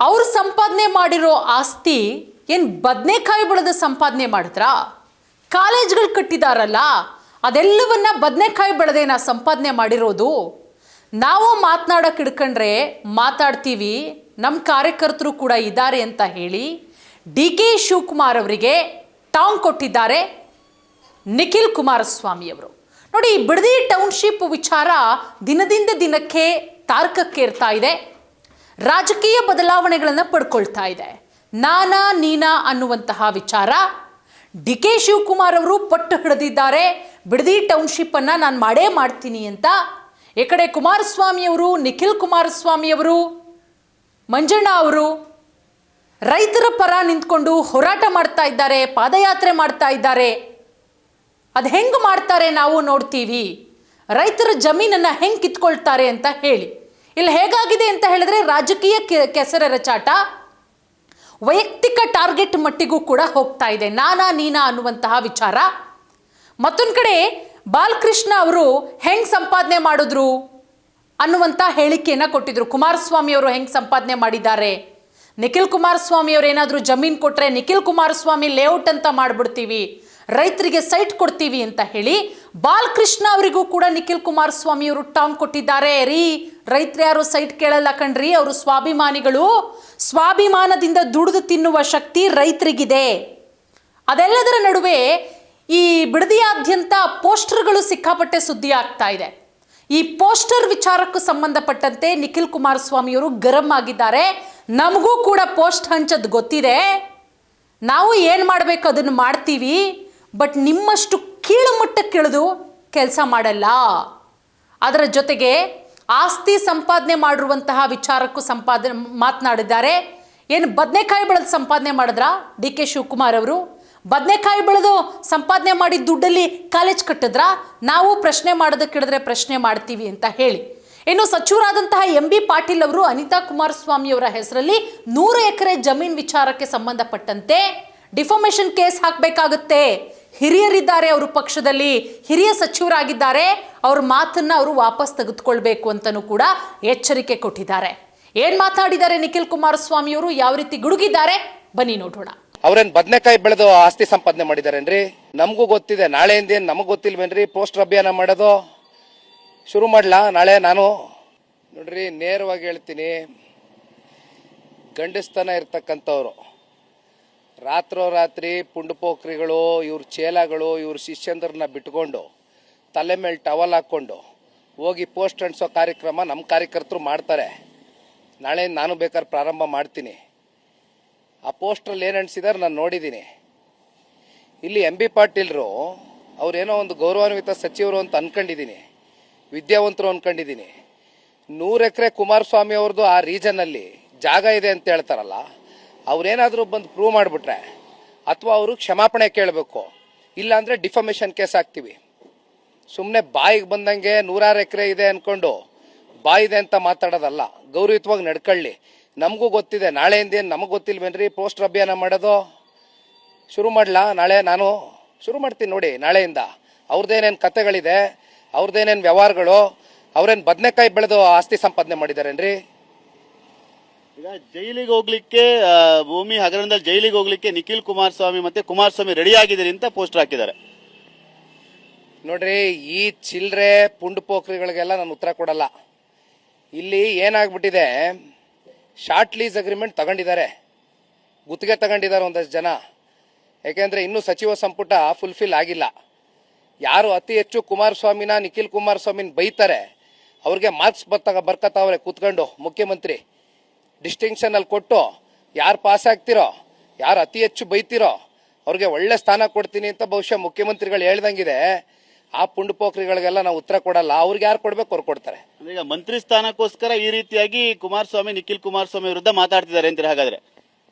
ಅವ್ರು ಸಂಪಾದನೆ ಮಾಡಿರೋ ಆಸ್ತಿ ಏನು ಬದನೆಕಾಯಿ ಬೆಳೆದ ಸಂಪಾದನೆ ಮಾಡಿದ್ರಾ? ಕಾಲೇಜ್ಗಳು ಕಟ್ಟಿದಾರಲ್ಲ ಅದೆಲ್ಲವನ್ನ ಬದನೆಕಾಯಿ ಬೆಳೆದೇನ ಸಂಪಾದನೆ ಮಾಡಿರೋದು? ನಾವು ಮಾತನಾಡಕ್ಕೆ ಹಿಡ್ಕೊಂಡ್ರೆ ಮಾತಾಡ್ತೀವಿ, ನಮ್ಮ ಕಾರ್ಯಕರ್ತರು ಕೂಡ ಇದ್ದಾರೆ ಅಂತ ಹೇಳಿ DK ಶಿವಕುಮಾರ್ ಅವರಿಗೆ ಟಾಂಗ್ ಕೊಟ್ಟಿದ್ದಾರೆ ನಿಖಿಲ್ ಕುಮಾರಸ್ವಾಮಿ ಅವರು. ನೋಡಿ, ಬಿಡದಿ ಟೌನ್ಶಿಪ್ ವಿಚಾರ ದಿನದಿಂದ ದಿನಕ್ಕೆ ತಾರಕಕ್ಕೇರ್ತಾ ಇದೆ, ರಾಜಕೀಯ ಬದಲಾವಣೆಗಳನ್ನು ಪಡ್ಕೊಳ್ತಾ ಇದೆ. ನಾನಾ ನೀನಾ ಅನ್ನುವಂತಹ ವಿಚಾರ DK ಶಿವಕುಮಾರ್ ಅವರು ಪಟ್ಟು ಹಿಡಿದಿದ್ದಾರೆ. ಬಿಡದಿ ಟೌನ್ಶಿಪ್ ಅನ್ನ ನಾನು ಮಾಡೇ ಮಾಡ್ತೀನಿ ಅಂತ. ಈ ಕಡೆ ಕುಮಾರಸ್ವಾಮಿ ಅವರು, ನಿಖಿಲ್ ಕುಮಾರಸ್ವಾಮಿ ಅವರು, ಮಂಜಣ್ಣ ಅವರು ರೈತರ ಪರ ನಿಂತ್ಕೊಂಡು ಹೋರಾಟ ಮಾಡ್ತಾ ಇದ್ದಾರೆ, ಪಾದಯಾತ್ರೆ ಮಾಡ್ತಾ ಇದ್ದಾರೆ. ಅದು ಹೆಂಗೆ ಮಾಡ್ತಾರೆ ನಾವು ನೋಡ್ತೀವಿ, ರೈತರ ಜಮೀನನ್ನು ಹೆಂಗೆ ಕಿತ್ಕೊಳ್ತಾರೆ ಅಂತ ಹೇಳಿ. ಇಲ್ಲಿ ಹೇಗಾಗಿದೆ ಅಂತ ಹೇಳಿದ್ರೆ ರಾಜಕೀಯ ಕೆಸರೆರಚಾಟ ವೈಯಕ್ತಿಕ ಟಾರ್ಗೆಟ್ ಮಟ್ಟಿಗೂ ಕೂಡ ಹೋಗ್ತಾ ಇದೆ, ನಾನಾ ನೀನಾ ಅನ್ನುವಂತಹ ವಿಚಾರ. ಮತ್ತೊಂದು ಕಡೆ ಬಾಲಕೃಷ್ಣ ಅವರು ಹೆಂಗೆ ಸಂಪಾದನೆ ಮಾಡಿದ್ರು ಅನ್ನುವಂಥ ಹೇಳಿಕೆಯನ್ನು ಕೊಟ್ಟಿದ್ರು. ಕುಮಾರಸ್ವಾಮಿ ಅವರು ಹೆಂಗೆ ಸಂಪಾದನೆ ಮಾಡಿದ್ದಾರೆ, ನಿಖಿಲ್ ಕುಮಾರಸ್ವಾಮಿ ಅವರು ಏನಾದರೂ ಜಮೀನು ಕೊಟ್ಟರೆ ನಿಖಿಲ್ ಕುಮಾರಸ್ವಾಮಿ ಲೇಔಟ್ ಅಂತ ಮಾಡಿಬಿಡ್ತೀವಿ, ರೈತರಿಗೆ ಸೈಟ್ ಕೊಡ್ತೀವಿ ಅಂತ ಹೇಳಿ ಬಾಲಕೃಷ್ಣ ಅವರಿಗೂ ಕೂಡ ನಿಖಿಲ್ ಕುಮಾರಸ್ವಾಮಿ ಅವರು ಟಾಂಗ್ ಕೊಟ್ಟಿದ್ದಾರೆ. ರೈತರು ಯಾರು ಸೈಟ್ ಕೇಳಲ್ಲ ಕಣ್ರಿ, ಅವರು ಸ್ವಾಭಿಮಾನಿಗಳು, ಸ್ವಾಭಿಮಾನದಿಂದ ದುಡಿದು ತಿನ್ನುವ ಶಕ್ತಿ ರೈತರಿಗಿದೆ. ಅದೆಲ್ಲದರ ನಡುವೆ ಈ ಬಿಡದಿಯಾದ್ಯಂತ ಪೋಸ್ಟರ್ಗಳು ಸಿಕ್ಕಾಪಟ್ಟೆ ಸುದ್ದಿ ಆಗ್ತಾ ಇದೆ. ಈ ಪೋಸ್ಟರ್ ವಿಚಾರಕ್ಕೂ ಸಂಬಂಧಪಟ್ಟಂತೆ ನಿಖಿಲ್ ಕುಮಾರಸ್ವಾಮಿ ಅವರು ಗರಂ ಆಗಿದ್ದಾರೆ. ನಮಗೂ ಕೂಡ ಪೋಸ್ಟ್ ಹಂಚೋದು ಗೊತ್ತಿದೆ, ನಾವು ಏನು ಮಾಡಬೇಕು ಅದನ್ನು ಮಾಡ್ತೀವಿ, ಬಟ್ ನಿಮ್ಮಷ್ಟು ಕೀಳು ಮಟ್ಟಕ್ಕಿಳಿದು ಕೆಲಸ ಮಾಡಲ್ಲ. ಅದರ ಜೊತೆಗೆ ಆಸ್ತಿ ಸಂಪಾದನೆ ಮಾಡಿರುವಂತಹ ವಿಚಾರಕ್ಕೂ ಮಾತನಾಡಿದ್ದಾರೆ. ಏನು ಬದನೆಕಾಯಿ ಬೆಳೆದು ಸಂಪಾದನೆ ಮಾಡಿದ್ರ DK ಶಿವಕುಮಾರ್ ಅವರು? ಬದನೆಕಾಯಿ ಬೆಳೆದು ಸಂಪಾದನೆ ಮಾಡಿದ ದುಡ್ಡಲ್ಲಿ ಕಾಲೇಜ್ ಕಟ್ಟಿದ್ರ? ನಾವು ಪ್ರಶ್ನೆ ಮಾಡೋದಕ್ಕಿಡಿದ್ರೆ ಪ್ರಶ್ನೆ ಮಾಡ್ತೀವಿ ಅಂತ ಹೇಳಿ. ಇನ್ನು ಸಚಿವರಾದಂತಹ MB ಪಾಟೀಲ್ ಅವರು ಅನಿತಾ ಕುಮಾರಸ್ವಾಮಿ ಅವರ ಹೆಸರಲ್ಲಿ 100 ಎಕರೆ ಜಮೀನು ವಿಚಾರಕ್ಕೆ ಸಂಬಂಧಪಟ್ಟಂತೆ ಡಿಫಾಮೇಷನ್ ಕೇಸ್ ಹಾಕಬೇಕಾಗುತ್ತೆ. ಹಿರಿಯರಿದ್ದಾರೆ ಅವರು, ಪಕ್ಷದಲ್ಲಿ ಹಿರಿಯ ಸಚಿವರಾಗಿದ್ದಾರೆ, ಅವ್ರ ಮಾತನ್ನ ಅವರು ವಾಪಸ್ ತೆಗೆದುಕೊಳ್ಬೇಕು ಅಂತಲೂ ಕೂಡ ಎಚ್ಚರಿಕೆ ಕೊಟ್ಟಿದ್ದಾರೆ. ಏನ್ ಮಾತಾಡಿದ್ದಾರೆ ನಿಖಿಲ್ ಕುಮಾರಸ್ವಾಮಿ ಅವರು, ಯಾವ ರೀತಿ ಗುಡುಗಿದ್ದಾರೆ, ಬನ್ನಿ ನೋಡೋಣ. ಅವ್ರೇನ್ ಬದನೆಕಾಯಿ ಬೆಳೆದು ಆಸ್ತಿ ಸಂಪಾದನೆ ಮಾಡಿದಾರೇನ್ರಿ? ನಮಗೂ ಗೊತ್ತಿದೆ. ನಾಳೆಯಿಂದ ಏನ್ ನಮಗ್ ಗೊತ್ತಿಲ್ವೇನ್ರಿ ಪೋಸ್ಟರ್ ಅಭಿಯಾನ ಮಾಡೋದು? ಶುರು ಮಾಡ್ಲಾ ನಾಳೆ ನಾನು? ನೋಡ್ರಿ, ನೇರವಾಗಿ ಹೇಳ್ತೀನಿ, ಗಂಡಸ್ತನ ಇರ್ತಕ್ಕಂಥವ್ರು ರಾತ್ರೋರಾತ್ರಿ ಪುಂಡುಪೋಖ್ರಿಗಳು, ಇವ್ರ ಚೇಲಾಗಳು, ಇವ್ರ ಶಿಷ್ಯಂದ್ರನ್ನ ಬಿಟ್ಕೊಂಡು ತಲೆ ಮೇಲೆ ಟವಲ್ ಹಾಕ್ಕೊಂಡು ಹೋಗಿ ಪೋಸ್ಟ್ ಅಂಟಿಸೋ ಕಾರ್ಯಕ್ರಮ ನಮ್ಮ ಕಾರ್ಯಕರ್ತರು ಮಾಡ್ತಾರೆ. ನಾಳೆ ನಾನು ಬೇಕಾದ್ರೆ ಪ್ರಾರಂಭ ಮಾಡ್ತೀನಿ. ಆ ಪೋಸ್ಟ್ರಲ್ಲಿ ಏನು ಅಂಟಿಸಿದಾರೆ ನಾನು ನೋಡಿದ್ದೀನಿ. ಇಲ್ಲಿ MB ಪಾಟೀಲ್ರು ಅವ್ರೇನೋ ಒಂದು ಗೌರವಾನ್ವಿತ ಸಚಿವರು ಅಂತ ಅನ್ಕೊಂಡಿದ್ದೀನಿ, ವಿದ್ಯಾವಂತರು ಅನ್ಕೊಂಡಿದ್ದೀನಿ. 100 ಎಕರೆ ಕುಮಾರಸ್ವಾಮಿ ಅವ್ರದ್ದು ಆ ರೀಜನ್ನಲ್ಲಿ ಜಾಗ ಇದೆ ಅಂತ ಹೇಳ್ತಾರಲ್ಲ, ಅವ್ರೇನಾದರೂ ಬಂದು ಪ್ರೂವ್ ಮಾಡಿಬಿಟ್ರೆ ಅಥವಾ ಅವರು ಕ್ಷಮಾಪಣೆ ಕೇಳಬೇಕು, ಇಲ್ಲಾಂದ್ರೆ ಡಿಫಾಮೇಷನ್ ಕೇಸ್ ಹಾಕ್ತೀವಿ. ಸುಮ್ಮನೆ ಬಾಯಿಗೆ ಬಂದಂಗೆ 100 ಎಕರೆ ಇದೆ ಅನ್ಕೊಂಡು ಬಾಯಿದೆ ಅಂತ ಮಾತಾಡೋದಲ್ಲ, ಗೌರವಯುತವಾಗಿ ನಡ್ಕೊಳ್ಳಿ. ನಮಗೂ ಗೊತ್ತಿದೆ. ನಾಳೆಯಿಂದ ಏನು ನಮಗೆ ಗೊತ್ತಿಲ್ವೇನ್ರಿ ಪೋಸ್ಟರ್ ಅಭಿಯಾನ ಮಾಡೋದು? ಶುರು ಮಾಡ್ಲಾ ನಾಳೆ ನಾನು? ಶುರು ಮಾಡ್ತೀನಿ ನೋಡಿ ನಾಳೆಯಿಂದ. ಅವ್ರದ್ದೇನೇನು ಕತೆಗಳಿದೆ, ಅವ್ರದ್ದೇನೇನು ವ್ಯವಹಾರಗಳು, ಅವ್ರೇನು ಬದನೆಕಾಯಿ ಬೆಳೆದು ಆಸ್ತಿ ಸಂಪಾದನೆ ಮಾಡಿದಾರೇನ್ರಿ? ಈಗ ಜೈಲಿಗೆ ಹೋಗ್ಲಿಕ್ಕೆ, ಭೂಮಿ ಹಗರಣದಲ್ಲಿ ಜೈಲಿಗೆ ಹೋಗ್ಲಿಕ್ಕೆ ನಿಖಿಲ್ ಕುಮಾರಸ್ವಾಮಿ ಮತ್ತೆ ಕುಮಾರಸ್ವಾಮಿ ರೆಡಿ ಆಗಿದ್ದಾರೆ ಅಂತ ಪೋಸ್ಟರ್ ಹಾಕಿದ್ದಾರೆ. ನೋಡ್ರಿ, ಈ ಚಿಲ್ರೆ ಪುಂಡು ಪೋಖ್ರಿಗಳಿಗೆಲ್ಲ ನಾನು ಉತ್ತರ ಕೊಡಲ್ಲ. ಇಲ್ಲಿ ಏನಾಗ್ಬಿಟ್ಟಿದೆ, ಶಾರ್ಟ್ ಲೀಸ್ ಅಗ್ರಿಮೆಂಟ್ ತಗೊಂಡಿದ್ದಾರೆ, ಗುತ್ತಿಗೆ ತಗೊಂಡಿದ್ದಾರೆ ಒಂದಷ್ಟು ಜನ. ಯಾಕೆಂದ್ರೆ ಇನ್ನೂ ಸಚಿವ ಸಂಪುಟ ಫುಲ್ಫಿಲ್ ಆಗಿಲ್ಲ. ಯಾರು ಅತಿ ಹೆಚ್ಚು ಕುಮಾರಸ್ವಾಮಿನ, ನಿಖಿಲ್ ಕುಮಾರಸ್ವಾಮಿನ ಬೈತಾರೆ ಅವ್ರಿಗೆ ಮಾರ್ಕ್ಸ್ ಬರ್ಕತ್ತವ್ರೆ ಕೂತ್ಕೊಂಡು ಮುಖ್ಯಮಂತ್ರಿ. ಡಿಸ್ಟಿಂಕ್ಷನ್ ಅಲ್ಲಿ ಕೊಟ್ಟು ಯಾರು ಪಾಸ್ ಆಗ್ತಿರೋ, ಯಾರು ಅತಿ ಹೆಚ್ಚು ಬೈತಿರೋ ಅವ್ರಿಗೆ ಒಳ್ಳೆ ಸ್ಥಾನ ಕೊಡ್ತೀನಿ ಅಂತ ಬಹುಶಃ ಮುಖ್ಯಮಂತ್ರಿಗಳು ಹೇಳ್ದಂಗಿದೆ. ಆ ಪುಂಡುಪೋಖ್ರಿಗಳಿಗೆಲ್ಲ ನಾವು ಉತ್ತರ ಕೊಡಲ್ಲ. ಅವ್ರಿಗೆ ಯಾರು ಕೊಡ್ಬೇಕು ಅವ್ರು ಕೊಡ್ತಾರೆ. ಈಗ ಮಂತ್ರಿ ಸ್ಥಾನಕ್ಕೋಸ್ಕರ ಈ ರೀತಿಯಾಗಿ ಕುಮಾರಸ್ವಾಮಿ ನಿಖಿಲ್ ಕುಮಾರಸ್ವಾಮಿ ವಿರುದ್ಧ ಮಾತಾಡ್ತಿದ್ದಾರೆ ಅಂತೀರಿ? ಹಾಗಾದ್ರೆ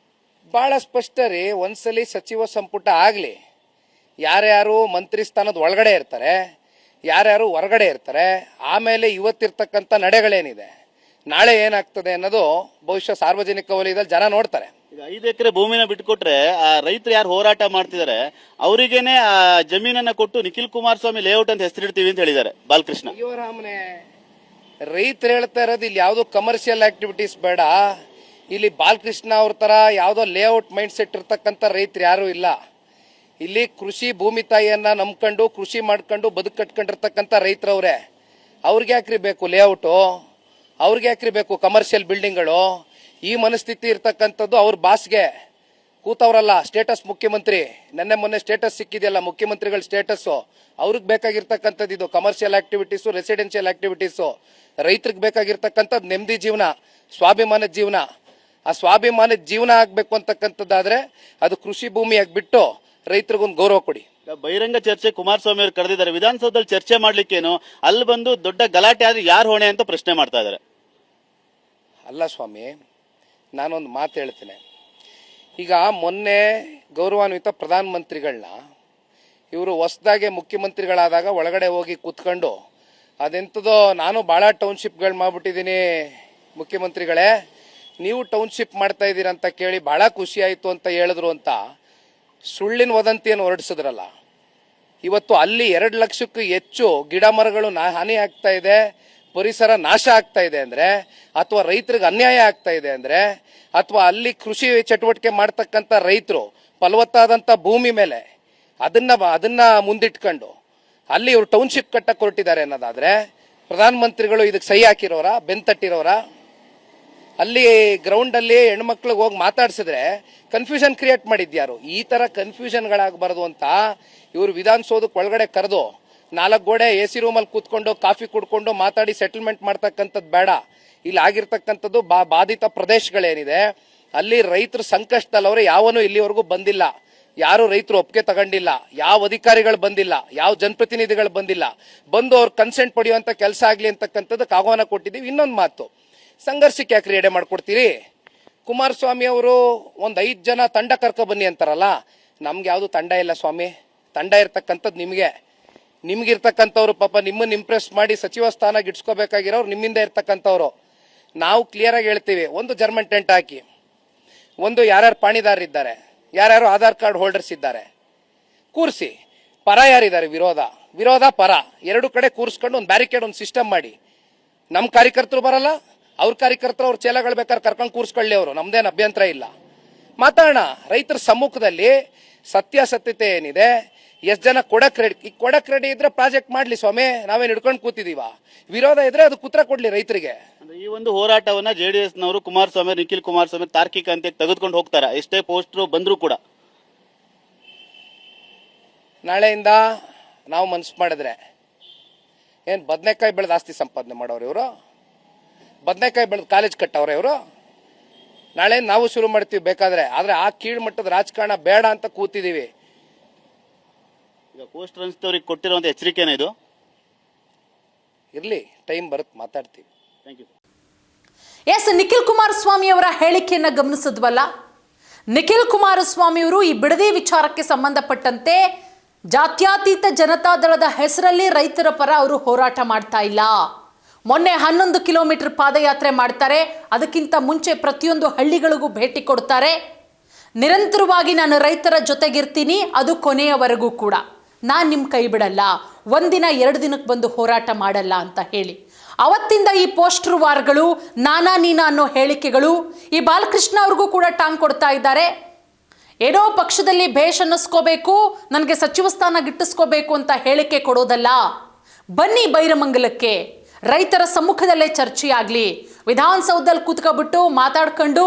ಬಹಳ ಸ್ಪಷ್ಟ ರೀ. ಒಂದ್ಸಲಿ ಸಚಿವ ಸಂಪುಟ ಆಗ್ಲಿ, ಯಾರ್ಯಾರು ಮಂತ್ರಿ ಸ್ಥಾನದ ಒಳಗಡೆ ಇರ್ತಾರೆ, ಯಾರ್ಯಾರು ಹೊರಗಡೆ ಇರ್ತಾರೆ, ಆಮೇಲೆ ಇವತ್ತಿರ್ತಕ್ಕಂಥ ನಡೆಗಳೇನಿದೆ, ನಾಳೆ ಏನಾಗ್ತದೆ ಅನ್ನೋದು ಬಹುಶಃ ಸಾರ್ವಜನಿಕ ವಲಯದಲ್ಲಿ ಜನ ನೋಡ್ತಾರೆ. ಈಗ 5 ಎಕರೆ ಭೂಮಿನ ಬಿಟ್ಕೊಟ್ರೆ ಆ ರೈತರು ಯಾರು ಹೋರಾಟ ಮಾಡ್ತಿದ್ದಾರೆ ಅವರಿಗೇನೆ ಆ ಜಮೀನನ್ನ ಕೊಟ್ಟು ನಿಖಿಲ್ ಕುಮಾರಸ್ವಾಮಿ ಲೇಔಟ್ ಅಂತ ಹೆಸರಿಡ್ತೀವಿ ಅಂತ ಹೇಳಿದ್ದಾರೆ ಬಾಲಕೃಷ್ಣ. ರೈತರು ಹೇಳ್ತಾ ಇರೋದು ಇಲ್ಲಿ ಯಾವ್ದು ಕಮರ್ಷಿಯಲ್ ಆಕ್ಟಿವಿಟೀಸ್ ಬೇಡ, ಇಲ್ಲಿ ಬಾಲಕೃಷ್ಣ ಅವ್ರ ಥರ ಯಾವುದೋ ಲೇಔಟ್ ಮೈಂಡ್ ಸೆಟ್ ಇರ್ತಕ್ಕಂಥ ರೈತರು ಯಾರೂ ಇಲ್ಲ. ಇಲ್ಲಿ ಕೃಷಿ ಭೂಮಿ ತಾಯಿಯನ್ನು ನಂಬ್ಕೊಂಡು ಕೃಷಿ ಮಾಡ್ಕೊಂಡು ಬದುಕು ಕಟ್ಕೊಂಡಿರ್ತಕ್ಕಂಥ ರೈತರವ್ರೆ. ಅವ್ರಿಗೆ ಯಾಕ್ರಿ ಬೇಕು ಲೇಔಟು, ಅವ್ರಿಗೆ ಯಾಕ್ರಿ ಬೇಕು ಕಮರ್ಷಿಯಲ್ ಬಿಲ್ಡಿಂಗ್ಗಳು? ಈ ಮನಸ್ಥಿತಿ ಇರ್ತಕ್ಕಂಥದ್ದು ಅವ್ರ ಬಾಸ್ಗೆ ಕೂತವ್ರಲ್ಲ ಸ್ಟೇಟಸ್ ಮುಖ್ಯಮಂತ್ರಿ. ಮೊನ್ನೆ ಸ್ಟೇಟಸ್ ಸಿಕ್ಕಿದೆಯಲ್ಲ ಮುಖ್ಯಮಂತ್ರಿಗಳ ಸ್ಟೇಟಸ್ಸು, ಅವ್ರಿಗೆ ಬೇಕಾಗಿರ್ತಕ್ಕಂಥದ್ದು ಇದು ಕಮರ್ಷಿಯಲ್ ಆಕ್ಟಿವಿಟೀಸು, ರೆಸಿಡೆನ್ಷಿಯಲ್ ಆಕ್ಟಿವಿಟೀಸು. ರೈತರಿಗೆ ಬೇಕಾಗಿರ್ತಕ್ಕಂಥದ್ದು ನೆಮ್ಮದಿ ಜೀವನ, ಸ್ವಾಭಿಮಾನದ ಜೀವನ. ಆ ಸ್ವಾಭಿಮಾನದ ಜೀವನ ಆಗ್ಬೇಕು ಅಂತಕ್ಕಂಥದ್ದಾದ್ರೆ ಅದು ಕೃಷಿ ಭೂಮಿ ಆಗ್ಬಿಟ್ಟು ರೈತರಿಗೊಂದು ಗೌರವ ಕೊಡಿ. ಬಹಿರಂಗ ಚರ್ಚೆ ಕುಮಾರಸ್ವಾಮಿ ಅವರು ಕರೆದಿದ್ದಾರೆ, ವಿಧಾನಸೌಧದಲ್ಲಿ ಚರ್ಚೆ ಮಾಡ್ಲಿಕ್ಕೇನು, ಅಲ್ಲಿ ಬಂದು ದೊಡ್ಡ ಗಲಾಟೆ ಆದ್ರೆ ಯಾರು ಹೊಣೆ ಅಂತ ಪ್ರಶ್ನೆ ಮಾಡ್ತಾ ಇದ್ದಾರೆ. ಅಲ್ಲ ಸ್ವಾಮಿ, ನಾನೊಂದು ಮಾತು ಹೇಳ್ತೇನೆ. ಈಗ ಮೊನ್ನೆ ಗೌರವಾನ್ವಿತ ಪ್ರಧಾನಮಂತ್ರಿಗಳನ್ನ ಇವರು ಹೊಸದಾಗೆ ಮುಖ್ಯಮಂತ್ರಿಗಳಾದಾಗ ಒಳಗಡೆ ಹೋಗಿ ಕೂತ್ಕೊಂಡು ಅದೆಂಥದೋ ನಾನು ಭಾಳ ಟೌನ್ಶಿಪ್ಗಳು ಮಾಡ್ಬಿಟ್ಟಿದ್ದೀನಿ ಮುಖ್ಯಮಂತ್ರಿಗಳೇ, ನೀವು ಟೌನ್ಶಿಪ್ ಮಾಡ್ತಾ ಇದ್ದೀರಾ ಅಂತ ಕೇಳಿ ಭಾಳ ಖುಷಿ ಆಯಿತು ಅಂತ ಹೇಳಿದ್ರು ಅಂತ ಸುಳ್ಳಿನ ವದಂತಿಯನ್ನು ಹೊರಡಿಸಿದ್ರಲ್ಲ. ಇವತ್ತು ಅಲ್ಲಿ 2 ಲಕ್ಷಕ್ಕೂ ಹೆಚ್ಚು ಗಿಡ ಮರಗಳು ಹಾನಿ ಆಗ್ತಾ ಇದೆ, ಪರಿಸರ ನಾಶ ಆಗ್ತಾ ಇದೆ ಅಂದ್ರೆ, ಅಥವಾ ರೈತರಿಗೆ ಅನ್ಯಾಯ ಆಗ್ತಾ ಇದೆ ಅಂದ್ರೆ, ಅಥವಾ ಅಲ್ಲಿ ಕೃಷಿ ಚಟುವಟಿಕೆ ಮಾಡ್ತಕ್ಕಂಥ ರೈತರು ಫಲವತ್ತಾದಂಥ ಭೂಮಿ ಮೇಲೆ ಅದನ್ನ ಮುಂದಿಟ್ಕೊಂಡು ಅಲ್ಲಿ ಇವರು ಟೌನ್ಶಿಪ್ ಕಟ್ಟಕ್ಕೆ ಹೊರಟಿದ್ದಾರೆ ಅನ್ನೋದಾದ್ರೆ ಪ್ರಧಾನಮಂತ್ರಿಗಳು ಇದಕ್ಕೆ ಸಹಿ ಹಾಕಿರೋರ, ಬೆಂತಟ್ಟಿರೋರ? ಅಲ್ಲಿ ಗ್ರೌಂಡ್ ಅಲ್ಲಿ ಹೆಣ್ಮಕ್ಳಿಗೆ ಹೋಗಿ ಮಾತಾಡ್ಸಿದ್ರೆ ಕನ್ಫ್ಯೂಷನ್ ಕ್ರಿಯೇಟ್ ಮಾಡಿದ್ಯಾರು? ಈ ತರ ಕನ್ಫ್ಯೂಷನ್ಗಳಾಗಬಾರ್ದು ಅಂತ ಇವರು ವಿಧಾನಸೌಧಕ್ಕೆ ಒಳಗಡೆ ಕರೆದು 4 ಗೋಡೆ AC ರೂಮಲ್ಲಿ ಕೂತ್ಕೊಂಡು ಕಾಫಿ ಕುಡ್ಕೊಂಡು ಮಾತಾಡಿ ಸೆಟಲ್ಮೆಂಟ್ ಮಾಡ್ತಕ್ಕಂಥದ್ದು ಬೇಡ. ಇಲ್ಲಿ ಆಗಿರ್ತಕ್ಕಂಥದ್ದು ಬಾಧಿತ ಪ್ರದೇಶಗಳೇನಿದೆ ಅಲ್ಲಿ ರೈತರು ಸಂಕಷ್ಟದಲ್ಲವ್ರೆ ಯಾವನು ಇಲ್ಲಿವರೆಗೂ ಬಂದಿಲ್ಲ, ಯಾರು ರೈತರು ಒಪ್ಪಿಗೆ ತಗೊಂಡಿಲ್ಲ, ಯಾವ ಅಧಿಕಾರಿಗಳು ಬಂದಿಲ್ಲ, ಯಾವ ಜನಪ್ರತಿನಿಧಿಗಳು ಬಂದಿಲ್ಲ. ಬಂದು ಅವ್ರ ಕನ್ಸೆಂಟ್ ಪಡೆಯುವಂತ ಕೆಲಸ ಆಗ್ಲಿ ಅಂತಕ್ಕಂಥದ್ದಕ್ಕೆ ಆಹ್ವಾನ ಕೊಟ್ಟಿದ್ದೀವಿ. ಇನ್ನೊಂದು ಮಾತು, ಸಂಘರ್ಷಕ್ಕೆ ಯಾಕ್ರಿ ಎಡೆ ಮಾಡ್ಕೊಡ್ತೀರಿ? ಕುಮಾರಸ್ವಾಮಿ ಅವರು ಒಂದು 5 ಜನ ತಂಡ ಕರ್ಕೊ ಬನ್ನಿ ಅಂತಾರಲ್ಲ, ನಮ್ಗೆ ಯಾವುದು ತಂಡ ಇಲ್ಲ ಸ್ವಾಮಿ. ತಂಡ ಇರ್ತಕ್ಕಂಥದ್ದು ನಿಮ್ಗಿರ್ತಕ್ಕಂಥವ್ರು ಪಾಪ ನಿಮ್ಮನ್ನ ಇಂಪ್ರೆಸ್ ಮಾಡಿ ಸಚಿವ ಸ್ಥಾನ ಗಿಟ್ಸ್ಕೋಬೇಕಾಗಿರೋರು ನಿಮ್ಮಿಂದ ಇರ್ತಕ್ಕಂಥವ್ರು. ನಾವು ಕ್ಲಿಯರ್ ಆಗಿ ಹೇಳ್ತೀವಿ, ಒಂದು ಜರ್ಮನ್ ಟೆಂಟ್ ಹಾಕಿ, ಒಂದು ಯಾರ್ಯಾರು ಪಾಣಿದಾರರಿದ್ದಾರೆ, ಯಾರ್ಯಾರು ಆಧಾರ್ ಕಾರ್ಡ್ ಹೋಲ್ಡರ್ಸ್ ಇದ್ದಾರೆ ಕೂರಿಸಿ, ಪರ ಯಾರಿದ್ದಾರೆ ವಿರೋಧ ಪರ 2 ಕಡೆ ಕೂರಿಸ್ಕೊಂಡು ಒಂದು ಬ್ಯಾರಿಕೇಡ್ ಒಂದು ಸಿಸ್ಟಮ್ ಮಾಡಿ. ನಮ್ಮ ಕಾರ್ಯಕರ್ತರು ಬರಲ್ಲ, ಅವ್ರ ಕಾರ್ಯಕರ್ತರು ಅವ್ರ ಚೇಲಗಳು ಬೇಕಾದ್ರೆ ಕರ್ಕೊಂಡು ಕೂರಿಸ್ಕೊಳ್ಳಿ, ಅವರು ನಮ್ದೇನು ಅಭ್ಯಂತರ ಇಲ್ಲ. ಮಾತಾಡೋಣ ರೈತರ ಸಮ್ಮುಖದಲ್ಲಿ, ಸತ್ಯಾಸತ್ಯತೆ ಏನಿದೆ, ಎಷ್ಟು ಜನ ಕೊಡಕ್ ರೆಡಿ ಇದ್ರೆ ಪ್ರಾಜೆಕ್ಟ್ ಮಾಡ್ಲಿ ಸ್ವಾಮಿ, ನಾವೇನು ಹಿಡ್ಕೊಂಡು ಕೂತಿದೀವ? ವಿರೋಧ ಇದ್ರೆ ಅದು ಉತ್ತರ ಕೊಡ್ಲಿ ರೈತರಿಗೆ. ಈ ಒಂದು ಹೋರಾಟವನ್ನ JDS ನವರು ಕುಮಾರಸ್ವಾಮಿ, ನಿಖಿಲ್ ಕುಮಾರಸ್ವಾಮಿ ತಾರ್ಕಿಕ ಅಂತ ತೆಗೆದುಕೊಂಡು ಹೋಗ್ತಾರ, ಎಷ್ಟೇ ಪೋಸ್ಟರ್ ಬಂದ್ರು ಕೂಡ? ನಾಳೆಯಿಂದ ನಾವು ಮನ್ಸು ಮಾಡಿದ್ರೆ ಏನ್ ಬದನೆಕಾಯಿ ಬೆಳೆದ ಆಸ್ತಿ ಸಂಪಾದನೆ ಮಾಡೋರು ಇವರು? ಬದನೆಕಾಯಿ ಬೆಳೆದ ಕಾಲೇಜ್ ಕಟ್ಟವ್ರೆ ಇವರು? ನಾಳೆ ನಾವು ಶುರು ಮಾಡ್ತೀವಿ ಬೇಕಾದ್ರೆ, ಆದ್ರೆ ಆ ಕೀಳ್ಮಟ್ಟದ ರಾಜಕಾರಣ ಬೇಡ ಅಂತ ಕೂತಿದೀವಿ. ಈಗ ಪೋಸ್ಟರ್ ಅನ್ಸ್ತವ್ರಿಗೆ ಕೊಟ್ಟಿರುವಂತ ಎಚ್ಚರಿಕೆನ ಇದು? ಇರ್ಲಿ, ಟೈಮ್ ಬರುತ್ತೆ, ಮಾತಾಡ್ತೀವಿ. Thank you. Yes, Nikhil Kumaraswamy ಅವರ ಹೇಳಿಕೆಯನ್ನ ಗಮನಿಸಿದ್ವಲ್ಲ. ನಿಖಿಲ್ ಕುಮಾರಸ್ವಾಮಿ ಅವರು ಈ ಬಿಡದಿ ವಿಚಾರಕ್ಕೆ ಸಂಬಂಧಪಟ್ಟಂತೆ ಜಾತ್ಯತೀತ ಜನತಾದಳದ ಹೆಸರಲ್ಲಿ ರೈತರ ಪರ ಅವರು ಹೋರಾಟ ಮಾಡ್ತಾ ಇಲ್ಲ. ಮೊನ್ನೆ 11 ಕಿಲೋಮೀಟರ್ ಪಾದಯಾತ್ರೆ ಮಾಡ್ತಾರೆ, ಅದಕ್ಕಿಂತ ಮುಂಚೆ ಪ್ರತಿಯೊಂದು ಹಳ್ಳಿಗಳಿಗೂ ಭೇಟಿ ಕೊಡ್ತಾರೆ. ನಿರಂತರವಾಗಿ ನಾನು ರೈತರ ಜೊತೆಗಿರ್ತೀನಿ, ಅದು ಕೊನೆಯವರೆಗೂ ಕೂಡ, ನಾನು ನಿಮ್ಮ ಕೈ ಬಿಡಲ್ಲ, 1 ದಿನ 2 ದಿನಕ್ಕೆ ಬಂದು ಹೋರಾಟ ಮಾಡಲ್ಲ ಅಂತ ಹೇಳಿ ಅವತ್ತಿಂದ ಈ ಪೋಸ್ಟರ್ ವಾರ್ಗಳು, ನಾನಾ ನೀನಾ ಅನ್ನೋ ಹೇಳಿಕೆಗಳು ಈ ಬಾಲಕೃಷ್ಣ ಅವ್ರಿಗೂ ಕೂಡ ಟಾಂಗ್ ಕೊಡ್ತಾ ಇದ್ದಾರೆ. ಏನೋ ಪಕ್ಷದಲ್ಲಿ ಭೇಷ್ ಅನ್ನಿಸ್ಕೋಬೇಕು, ನನಗೆ ಸಚಿವ ಸ್ಥಾನ ಗಿಟ್ಟಿಸ್ಕೋಬೇಕು ಅಂತ ಹೇಳಿಕೆ ಕೊಡೋದಲ್ಲ. ಬನ್ನಿ ಬೈರಮಂಗಲಕ್ಕೆ, ರೈತರ ಸಮ್ಮುಖದಲ್ಲೇ ಚರ್ಚೆಯಾಗಲಿ. ವಿಧಾನಸೌಧದಲ್ಲಿ ಕೂತ್ಕೊಬಿಟ್ಟು ಮಾತಾಡ್ಕೊಂಡು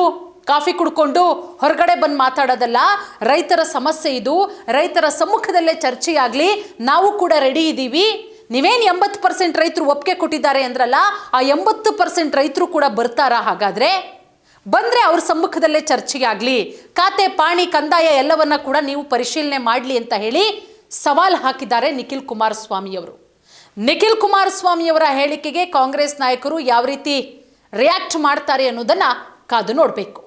ಕಾಫಿ ಕುಡ್ಕೊಂಡು ಹೊರಗಡೆ ಬಂದು ಮಾತಾಡೋದಲ್ಲ. ರೈತರ ಸಮಸ್ಯೆ ಇದು, ರೈತರ ಸಮ್ಮುಖದಲ್ಲೇ ಚರ್ಚೆಯಾಗಲಿ. ನಾವು ಕೂಡ ರೆಡಿ ಇದ್ದೀವಿ. ನೀವೇನು 80% ರೈತರು ಒಪ್ಪಿಗೆ ಕೊಟ್ಟಿದ್ದಾರೆ ಅಂದ್ರಲ್ಲ, ಆ 80% ರೈತರು ಕೂಡ ಬರ್ತಾರಾ? ಹಾಗಾದ್ರೆ ಬಂದರೆ ಅವ್ರ ಸಮ್ಮುಖದಲ್ಲೇ ಚರ್ಚೆಯಾಗಲಿ. ಖಾತೆ, ಪಾಣಿ, ಕಂದಾಯ ಎಲ್ಲವನ್ನ ಕೂಡ ನೀವು ಪರಿಶೀಲನೆ ಮಾಡಲಿ ಅಂತ ಹೇಳಿ ಸವಾಲು ಹಾಕಿದ್ದಾರೆ ನಿಖಿಲ್ ಕುಮಾರಸ್ವಾಮಿ ಅವರು. ನಿಖಿಲ್ ಕುಮಾರಸ್ವಾಮಿ ಅವರ ಹೇಳಿಕೆಗೆ ಕಾಂಗ್ರೆಸ್ ನಾಯಕರು ಯಾವ ರೀತಿ ರಿಯಾಕ್ಟ್ ಮಾಡ್ತಾರೆ ಅನ್ನೋದನ್ನ ಕಾದು ನೋಡಬೇಕು.